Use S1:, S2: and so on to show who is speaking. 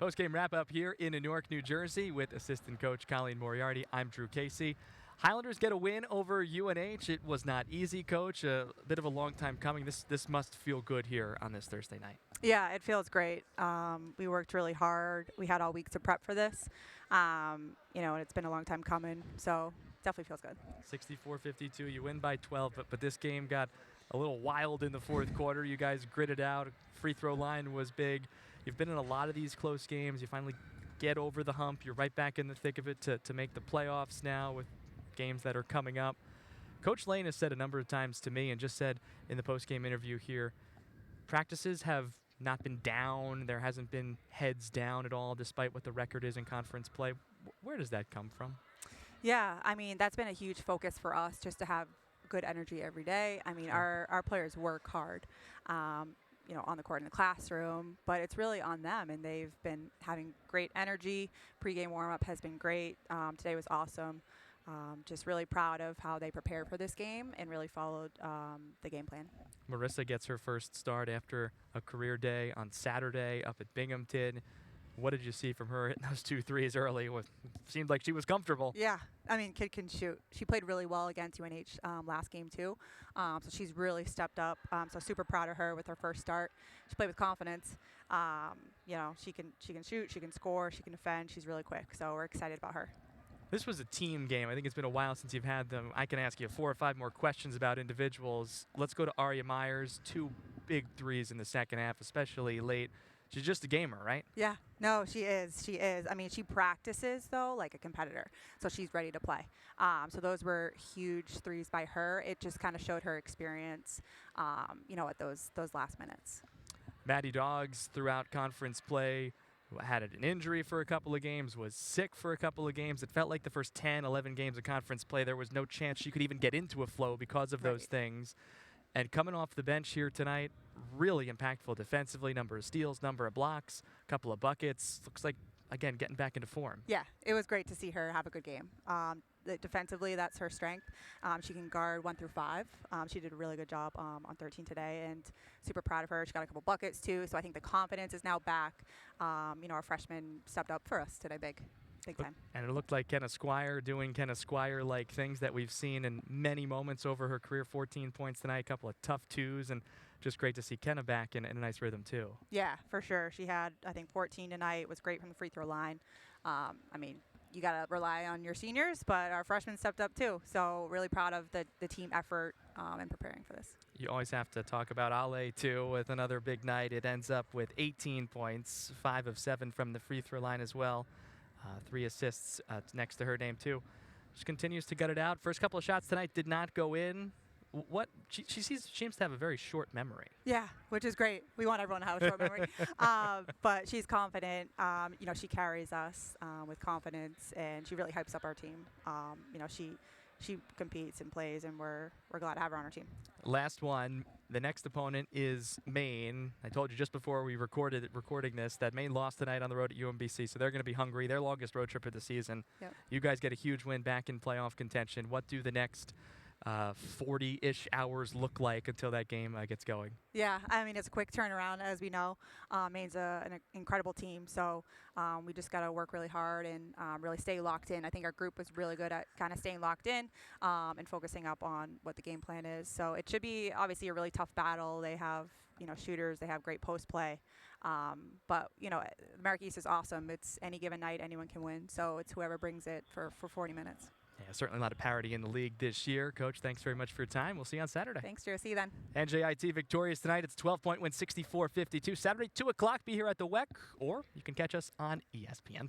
S1: Post-game wrap-up here in Newark, New Jersey with assistant coach Colleen Morriarty. I'm Drew Casey. Highlanders get a win over UNH. It was not easy, Coach. A bit of a long time coming. This must feel good here on this Thursday night.
S2: Yeah, it feels great. We worked really hard. We had all week to prep for this. And it's been a long time coming, so definitely feels good.
S1: 64-52. You win by 12, but this game got a little wild in the fourth quarter. You guys gritted out. Free throw line was big. You've been in a lot of these close games. You finally get over the hump. You're right back in the thick of it to make the playoffs now with games that are coming up. Coach Lane has said a number of times to me and just said in the post-game interview here, practices have not been down. There hasn't been heads down at all despite what the record is in conference play. Where does that come from?
S2: Yeah, that's been a huge focus for us, just to have good energy every day. Our players work hard, on the court, in the classroom, but it's really on them, and they've been having great energy. Pre-game warm-up has been great. Today was awesome. Just really proud of how they prepared for this game and really followed the game plan.
S1: Marissa gets her first start after a career day on Saturday up at Binghamton. What did you see from her hitting those 2 threes early? Seemed like she was comfortable.
S2: Yeah, kid can shoot. She played really well against UNH last game too, so she's really stepped up. So super proud of her with her first start. She played with confidence. She can shoot, she can score, she can defend. She's really quick, so we're excited about her.
S1: This was a team game. I think it's been a while since you've had them. I can ask you 4 or 5 more questions about individuals. Let's go to Aria Myers. 2 big threes in the second half, especially late. She's just a gamer, right?
S2: Yeah. No, she is. She is. She practices, though, like a competitor. So she's ready to play. So those were huge threes by her. It just kind of showed her experience, at those last minutes.
S1: Maddie Doggs, throughout conference play, had an injury for a couple of games, was sick for a couple of games. It felt like the first 10, 11 games of conference play, there was no chance she could even get into a flow because of those things. And coming off the bench here tonight, really impactful defensively, number of steals, number of blocks, a couple of buckets. Looks like, again, getting back into form.
S2: Yeah, it was great to see her have a good game. Defensively, that's her strength. She can guard 1 through 5. She did a really good job on 13 today, and super proud of her. She got a couple buckets, too, so I think the confidence is now back. Our freshman stepped up for us today big time.
S1: And it looked like Kenna Squire doing Kenna Squire-like things that we've seen in many moments over her career. 14 points tonight, a couple of tough twos, and just great to see Kenna back in a nice rhythm, too.
S2: Yeah, for sure. She had, 14 tonight. It was great from the free throw line. You got to rely on your seniors, but our freshmen stepped up, too. So really proud of the team effort in preparing for this.
S1: You always have to talk about Ale, too, with another big night. It ends up with 18 points, 5 of 7 from the free throw line as well. 3 assists next to her name, too. She continues to gut it out. First couple of shots tonight did not go in. She seems to have a very short memory.
S2: Yeah, which is great. We want everyone to have a short memory. But she's confident. She carries us with confidence, and she really hypes up our team. She competes and plays, and we're glad to have her on our team.
S1: Last one. The next opponent is Maine. I told you just before we recording this that Maine lost tonight on the road at UMBC, so they're going to be hungry. Their longest road trip of the season. Yep. You guys get a huge win back in playoff contention. What do the next 40-ish hours look like until that game gets going?
S2: Yeah, it's a quick turnaround, as we know. Maine's an incredible team, so we just got to work really hard and really stay locked in. I think our group was really good at kind of staying locked in and focusing up on what the game plan is. So it should be obviously a really tough battle. They have shooters, they have great post play, but America East is awesome. It's any given night, anyone can win. So it's whoever brings it for 40 minutes. Yeah,
S1: certainly a lot of parity in the league this year. Coach, thanks very much for your time. We'll see you on Saturday.
S2: Thanks, Drew. See you then.
S1: NJIT victorious tonight. It's a 12-point win, 64-52. Saturday, 2 o'clock. Be here at the WEC, or you can catch us on ESPN+.